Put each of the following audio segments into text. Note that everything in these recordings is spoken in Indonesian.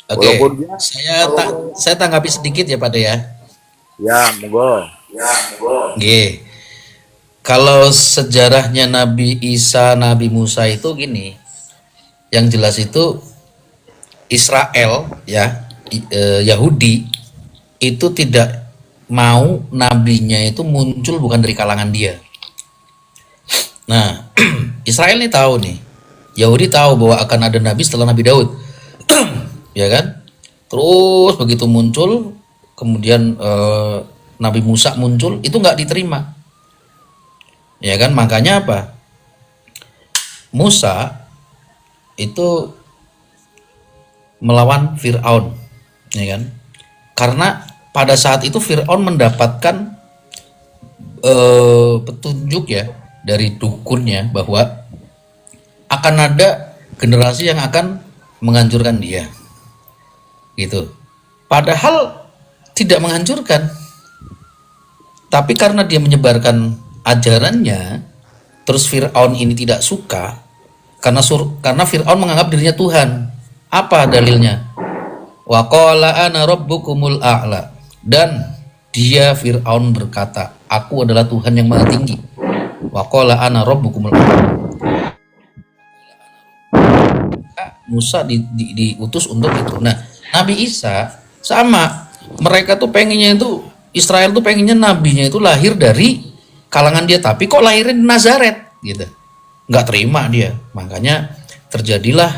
Walaupun Oke, dia saya kalau saya tanggapi sedikit ya Pak De ya. ya monggo. Oke, kalau sejarahnya Nabi Isa, Nabi Musa itu gini, yang jelas itu Israel ya, Yahudi itu tidak mau nabinya itu muncul bukan dari kalangan dia. Nah, Israel nih tahu nih, Yahudi tahu bahwa akan ada nabi setelah Nabi Daud, ya kan? Terus begitu muncul, kemudian Nabi Musa muncul, itu nggak diterima, ya kan? Makanya apa? Musa itu melawan Fir'aun, ya kan? Karena pada saat itu Fir'aun mendapatkan petunjuk ya dari dukunnya bahwa akan ada generasi yang akan menghancurkan dia, gitu. Padahal tidak menghancurkan, tapi karena dia menyebarkan ajarannya, terus Fir'aun ini tidak suka karena Fir'aun menganggap dirinya Tuhan. Apa dalilnya? Wa qala ana rabbukumul a'la. Dan dia Fir'aun berkata, aku adalah Tuhan yang maha tinggi. Wa qala ana rabbukumul a'la. Musa diutus untuk itu. Nah, Nabi Isa sama, mereka tuh pengennya itu, Israel tuh pengennya nabinya itu lahir dari kalangan dia, tapi kok lahirnya di Nazaret gitu. Nggak terima dia. Makanya terjadilah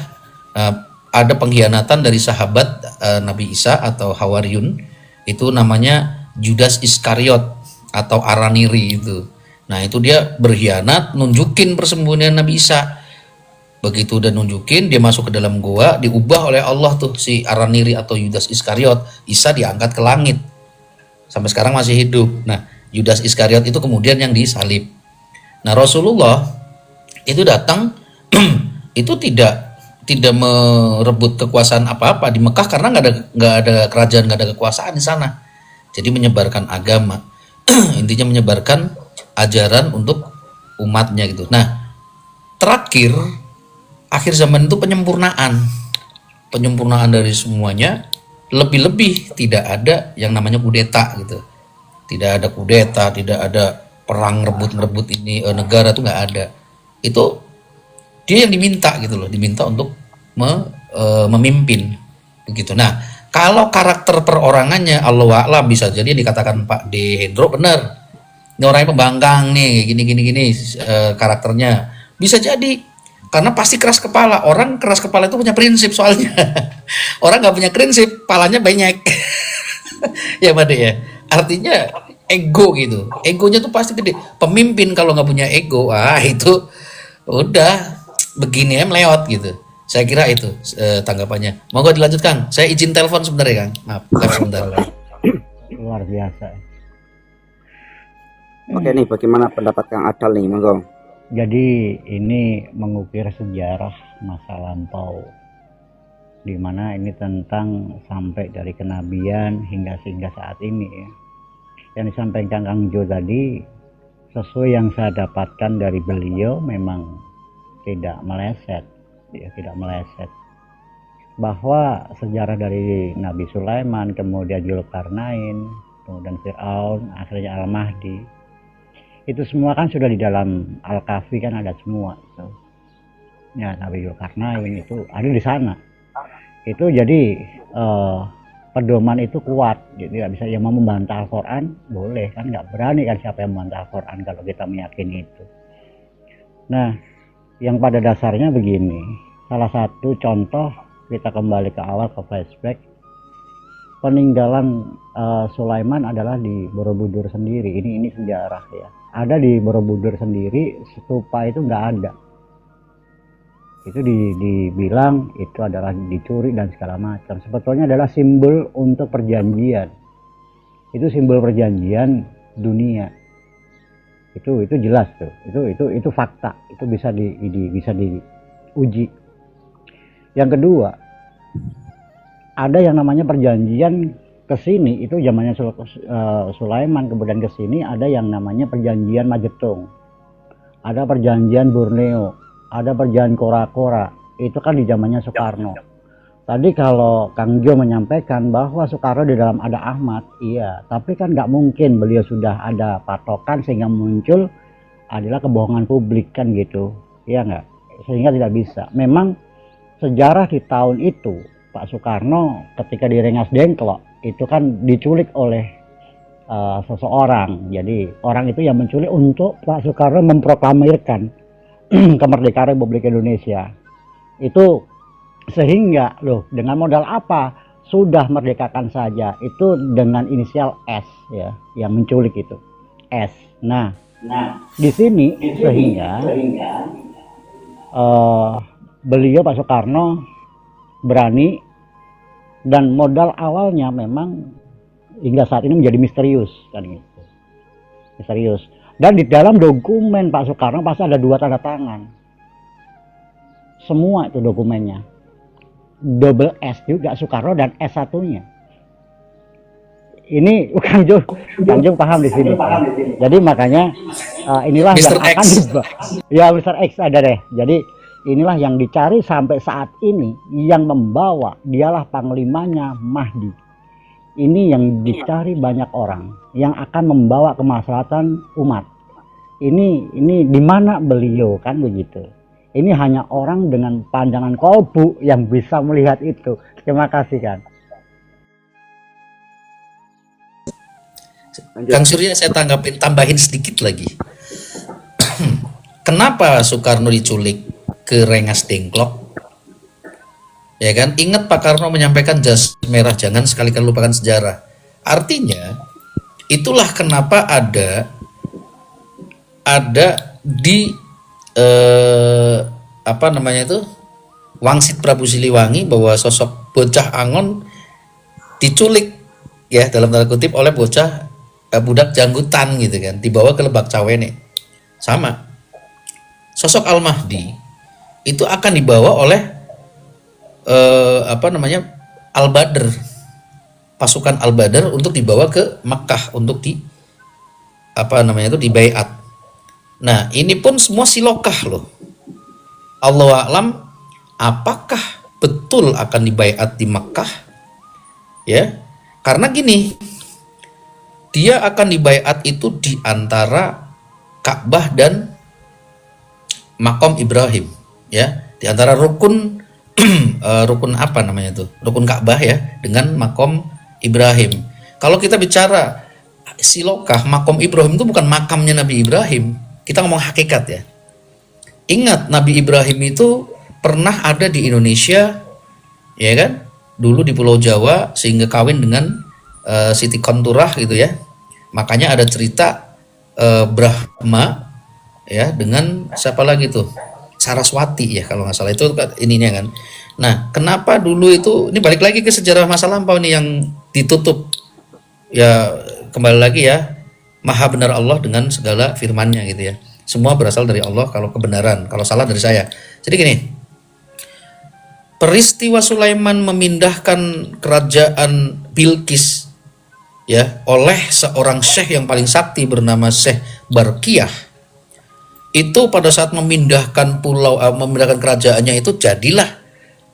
uh, ada pengkhianatan dari sahabat Nabi Isa atau Hawariyun, itu namanya Judas Iskariot atau Araniri itu. Nah, itu dia berkhianat nunjukin persembunyian Nabi Isa. Begitu udah nunjukin, dia masuk ke dalam gua, diubah oleh Allah tuh si Araniri atau Judas Iskariot. Isa diangkat ke langit, sampai sekarang masih hidup. Nah, Judas Iskariot itu kemudian yang disalib. Nah, Rasulullah itu datang itu tidak merebut kekuasaan apa-apa di Mekah, karena nggak ada kerajaan, nggak ada kekuasaan di sana. Jadi menyebarkan agama, intinya menyebarkan ajaran untuk umatnya gitu. Nah, terakhir akhir zaman itu penyempurnaan dari semuanya. Lebih-lebih tidak ada yang namanya kudeta gitu, tidak ada kudeta, tidak ada perang rebut-rebut ini negara, tuh nggak ada. Itu dia yang diminta gitu loh, diminta untuk memimpin begitu. Nah, kalau karakter perorangannya Allah a'lam, bisa jadi dikatakan Pak D Hendro benar, ini orangnya pembangkang nih, gini gini gini, karakternya bisa jadi karena pasti keras kepala. Orang keras kepala itu punya prinsip soalnya. Orang nggak punya prinsip, palanya banyak. Ya Pak D ya, artinya ego gitu, egonya tuh pasti gede. Pemimpin kalau nggak punya ego, itu udah begini ya, meleot gitu. Saya kira itu tanggapannya. Monggo dilanjut Kang, saya izin telepon sebentar ya Kang, maaf live sebentar. Boleh. Luar biasa. Oke nih, bagaimana pendapat Kang Adal nih, monggo. Jadi ini mengukir sejarah masa lampau, di mana ini tentang sampai dari kenabian hingga saat ini ya. Yang disampaikan Kang Jo tadi sesuai yang saya dapatkan dari beliau, memang tidak meleset, ya, tidak meleset. Bahwa sejarah dari Nabi Sulaiman, kemudian Zulkarnain, kemudian Fir'aun, akhirnya Al-Mahdi, itu semua kan sudah di dalam Al-Kahfi, kan ada semua itu. Ya, Nabi Zulkarnain itu ada di sana. Itu jadi pedoman itu kuat, jadi nggak bisa yang mau membantah Al-Quran, boleh kan, nggak berani kan siapa yang membantah Al-Quran kalau kita meyakini itu. Nah, yang pada dasarnya begini, salah satu contoh, kita kembali ke awal, ke flashback, peninggalan Sulaiman adalah di Borobudur sendiri. Ini sejarah ya, ada di Borobudur sendiri, stupa itu nggak ada. Itu dibilang itu adalah dicuri dan segala macam. Sebetulnya adalah simbol untuk perjanjian. Itu simbol perjanjian dunia. Itu jelas tuh. Itu fakta. Itu bisa diuji. Yang kedua, ada yang namanya perjanjian ke sini, itu zamannya Sulaiman, kemudian ke sini ada yang namanya perjanjian Majetung. Ada perjanjian Borneo, ada perjanjian Kora-Kora. Itu kan di zamannya Soekarno. Tadi kalau Kang Jo menyampaikan bahwa Soekarno di dalam ada Ahmad, iya, tapi kan nggak mungkin beliau sudah ada patokan sehingga muncul adalah kebohongan publik kan gitu, iya nggak? Sehingga tidak bisa. Memang sejarah di tahun itu Pak Soekarno ketika di Rengas Dengklok itu kan diculik oleh seseorang. Jadi orang itu yang menculik untuk Pak Soekarno memproklamirkan kemerdekaan Republik Indonesia. Itu sehingga loh dengan modal apa sudah merdekakan saja itu dengan inisial S ya yang menculik itu S. Nah di sini sehingga beliau Pak Soekarno berani dan modal awalnya memang hingga saat ini menjadi misterius kan gitu. Misterius. Dan di dalam dokumen Pak Soekarno pasti ada 2 tanda tangan. Semua itu dokumennya. Double S juga Soekarno dan S1-nya. Ini Kang Jo paham di sini. Jadi makanya inilah Mr. yang akan ya Mr. X ada deh. Jadi inilah yang dicari sampai saat ini, yang membawa dialah panglimanya Mahdi. Ini yang dicari banyak orang yang akan membawa kemaslahatan umat. Ini di mana beliau kan begitu. Ini hanya orang dengan pandangan kolbu yang bisa melihat itu. Terima kasih kan. Kang Surya, saya tambahin sedikit lagi. Kenapa Soekarno diculik ke Rengas Dengklok? Ya kan, ingat Pak Karno menyampaikan jas merah, jangan sekali-kali lupakan sejarah. Artinya, itulah kenapa ada di apa namanya itu Wangsit Prabu Siliwangi bahwa sosok bocah Angon diculik ya dalam tanda kutip oleh bocah budak janggutan gitu kan, dibawa ke Lebak Cawene. Sama sosok Al-Mahdi itu akan dibawa oleh apa namanya Al-Badr, pasukan Al-Badr untuk dibawa ke Makkah untuk di apa namanya itu di baiat. Nah, ini pun semua silokah loh. Allahu a'lam, apakah betul akan dibaiat di Makkah? Ya, karena gini, dia akan dibaiat itu di antara Ka'bah dan Makom Ibrahim, ya, di antara rukun rukun apa namanya itu? Rukun Ka'bah ya, dengan Makom Ibrahim. Kalau kita bicara silokah, Makom Ibrahim itu bukan makamnya Nabi Ibrahim. Kita ngomong hakikat ya. Ingat Nabi Ibrahim itu pernah ada di Indonesia, ya kan? Dulu di Pulau Jawa sehingga kawin dengan Siti Konturah gitu ya. Makanya ada cerita Brahma ya dengan siapa lagi tuh? Saraswati ya kalau nggak salah itu ininya kan. Nah, kenapa dulu itu ini balik lagi ke sejarah masa lampau nih yang ditutup. Ya kembali lagi ya. Maha benar Allah dengan segala firman-Nya gitu ya. Semua berasal dari Allah kalau kebenaran, kalau salah dari saya. Jadi gini, peristiwa Sulaiman memindahkan kerajaan Bilqis ya oleh seorang syekh yang paling sakti bernama Syekh Barkiyah. Itu pada saat memindahkan memindahkan kerajaannya itu jadilah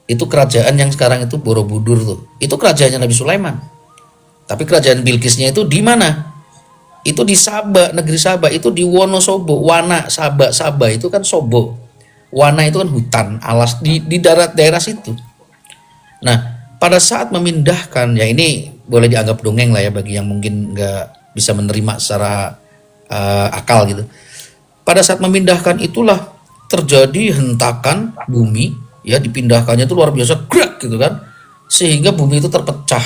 itu kerajaan yang sekarang itu Borobudur tuh. Itu kerajaannya Nabi Sulaiman. Tapi kerajaan Bilqisnya itu di mana? Itu di Sabah, negeri Sabah, itu di Wonosobo, Wana, Sabah itu kan Sobo. Wana itu kan hutan, alas di daerah situ. Nah, pada saat memindahkan, ya ini boleh dianggap dongeng lah ya bagi yang mungkin nggak bisa menerima secara akal gitu. Pada saat memindahkan itulah terjadi hentakan bumi, ya dipindahkannya itu luar biasa, gerak gitu kan, sehingga bumi itu terpecah.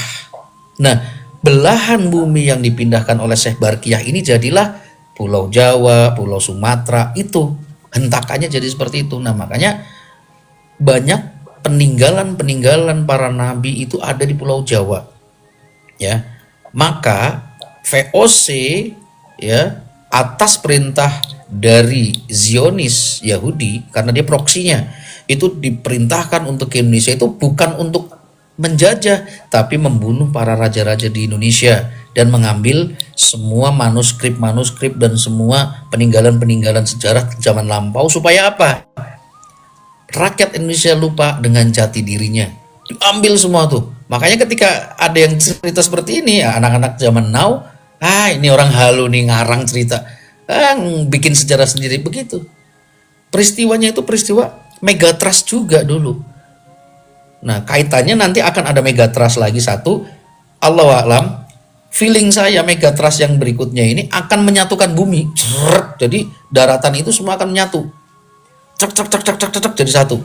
Nah, belahan bumi yang dipindahkan oleh Syekh Barkiyah ini jadilah Pulau Jawa, Pulau Sumatera, itu hentakannya jadi seperti itu. Nah, makanya banyak peninggalan para nabi itu ada di Pulau Jawa. Ya. Maka VOC ya atas perintah dari Zionis Yahudi karena dia proksinya itu diperintahkan untuk ke Indonesia itu bukan untuk menjajah tapi membunuh para raja-raja di Indonesia dan mengambil semua manuskrip dan semua peninggalan sejarah zaman lampau supaya apa? Rakyat Indonesia lupa dengan jati dirinya Diambil semua tuh. Makanya ketika ada yang cerita seperti ini, ya anak-anak zaman now, ini orang halu nih ngarang cerita, bikin sejarah sendiri begitu. Peristiwanya itu peristiwa Megatrust juga dulu. Nah, kaitannya nanti akan ada Megatrust lagi satu. Allahu a'lam. Feeling saya Megatrust yang berikutnya ini akan menyatukan bumi. Jadi daratan itu semua akan menyatu. Cek jadi satu.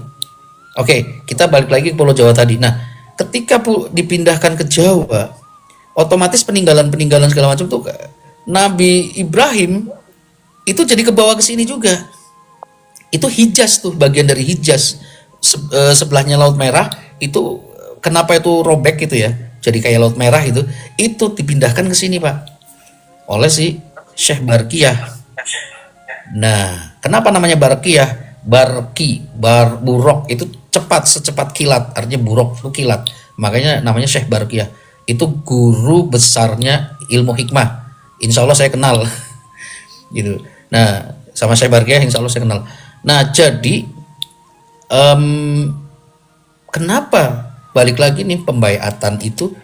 Oke, kita balik lagi ke Pulau Jawa tadi. Nah, ketika dipindahkan ke Jawa, otomatis peninggalan-peninggalan segala macam tuh Nabi Ibrahim itu jadi kebawa ke sini juga. Itu Hijaz tuh, bagian dari Hijaz. Sebelahnya Laut Merah itu kenapa itu robek gitu ya? Jadi kayak Laut Merah itu dipindahkan ke sini, Pak. Oleh si Syekh Barkiyah. Nah, kenapa namanya Barkiyah? Burok itu cepat, secepat kilat, artinya buruk itu kilat, makanya namanya Syekh Barkiyah. Itu guru besarnya ilmu hikmah, insya Allah saya kenal gitu. Nah, sama Syekh Barkiyah insya Allah saya kenal. Nah, jadi kenapa balik lagi nih pembaiatan itu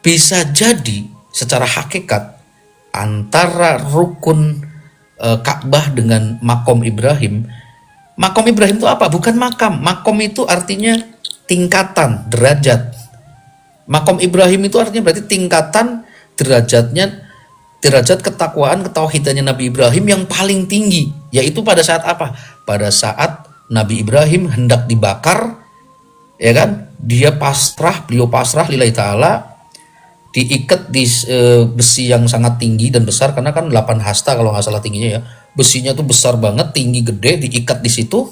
bisa jadi secara hakikat antara rukun Ka'bah dengan makom Ibrahim. Makom Ibrahim itu apa? Bukan makam. Makom itu artinya tingkatan, derajat. Makom Ibrahim itu artinya berarti tingkatan derajatnya, derajat ketakwaan, ketauhidannya Nabi Ibrahim yang paling tinggi. Yaitu pada saat apa? Pada saat Nabi Ibrahim hendak dibakar, ya kan? Beliau pasrah lillahi ta'ala, diikat di besi yang sangat tinggi dan besar, karena kan 8 hasta kalau nggak salah tingginya ya. Besinya tuh besar banget, tinggi, gede, diikat di situ.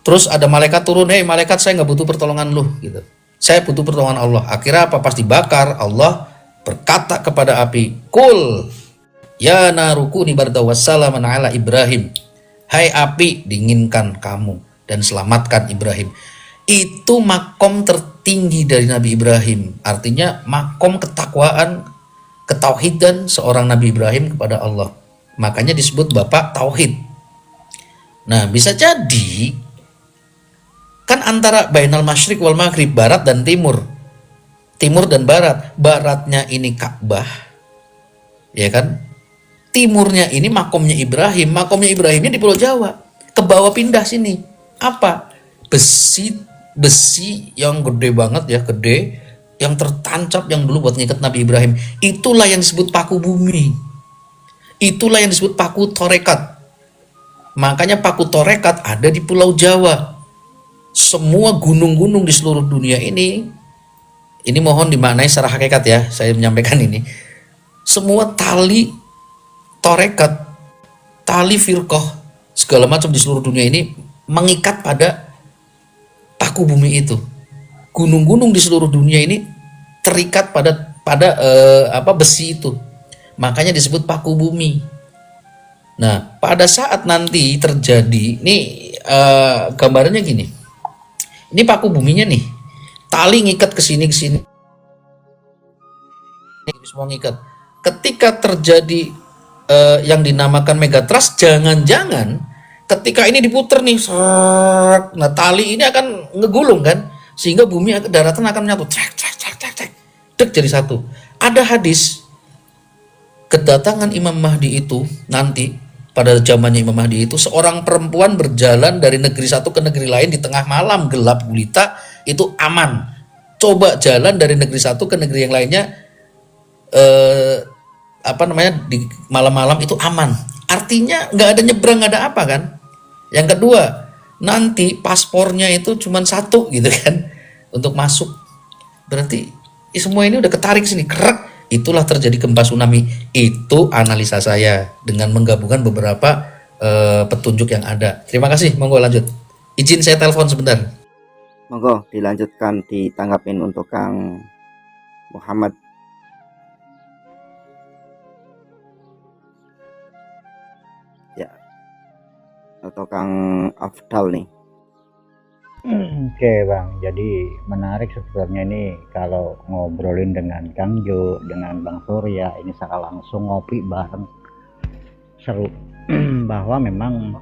Terus ada malaikat turun, "Hei malaikat, saya nggak butuh pertolongan lu," gitu. "Saya butuh pertolongan Allah." Akhirnya apa? Pas dibakar, Allah berkata kepada api, "Kul ya narukuni barda wassalaman ala Ibrahim." "Hai api, dinginkan kamu dan selamatkan Ibrahim." Itu makom tertinggi dari Nabi Ibrahim. Artinya makom ketakwaan, ketauhidan seorang Nabi Ibrahim kepada Allah. Makanya disebut Bapak Tauhid. Nah, bisa jadi kan antara bainal masyriq wal maghrib, barat dan timur. Timur dan barat. Baratnya ini Ka'bah, ya kan? Timurnya ini makomnya Ibrahim. Makomnya Ibrahimnya di Pulau Jawa. Ke bawah pindah sini. Apa? Besi yang gede banget ya, gede, yang tertancap yang dulu buat ngikat Nabi Ibrahim. Itulah yang disebut paku bumi. Itulah yang disebut paku torekat. Makanya paku torekat ada di Pulau Jawa. Semua gunung-gunung di seluruh dunia ini mohon dimaknai secara hakikat ya, saya menyampaikan ini. Semua tali torekat, tali firqah, segala macam di seluruh dunia ini mengikat pada paku bumi itu. Gunung-gunung di seluruh dunia ini terikat pada besi itu. Makanya disebut paku bumi. Nah, pada saat nanti terjadi, nih gambarannya gini. Ini paku buminya nih. Tali ngikat ke sini semua ngikat. Ketika terjadi yang dinamakan Megatrust, jangan-jangan ketika ini diputer nih, nah tali ini akan ngegulung kan, sehingga bumi daratan akan menyatu, dek jadi satu. Ada hadis kedatangan Imam Mahdi itu nanti pada zamannya Imam Mahdi itu, seorang perempuan berjalan dari negeri satu ke negeri lain di tengah malam gelap gulita, itu aman. Coba jalan dari negeri satu ke negeri yang lainnya di malam-malam itu aman. Artinya nggak ada nyebrang, nggak ada apa kan. Yang kedua, nanti paspornya itu cuma satu gitu kan untuk masuk. Berarti semua ini udah ketarik sini, kerak. Itulah terjadi gempa tsunami. Itu analisa saya dengan menggabungkan beberapa petunjuk yang ada. Terima kasih, monggo lanjut. Izin saya telepon sebentar. Monggo dilanjutkan, ditanggapin untuk Kang Muhammad. Ya, atau Kang Afdal nih. Oke Bang, jadi menarik sebenarnya ini kalau ngobrolin dengan Kang Jo, dengan Bang Surya, ini secara langsung ngopi bareng, seru. Bahwa memang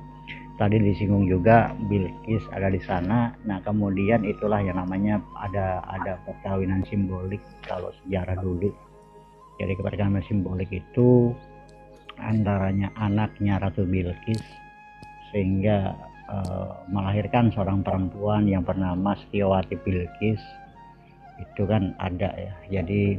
tadi disinggung juga Bilqis ada di sana. Nah kemudian itulah yang namanya ada perkawinan simbolik kalau sejarah dulu. Jadi perkawinan simbolik itu antaranya anaknya Ratu Bilqis sehingga melahirkan seorang perempuan yang bernama Setiawati Bilqis. Itu kan ada ya. Jadi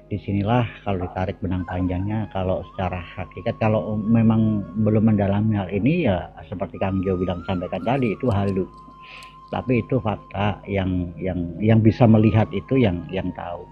disinilah kalau ditarik benang panjangnya, kalau secara hakikat kalau memang belum mendalami hal ini ya seperti Kang Jo bilang sampaikan tadi, itu halu, tapi itu fakta yang bisa melihat itu yang tahu.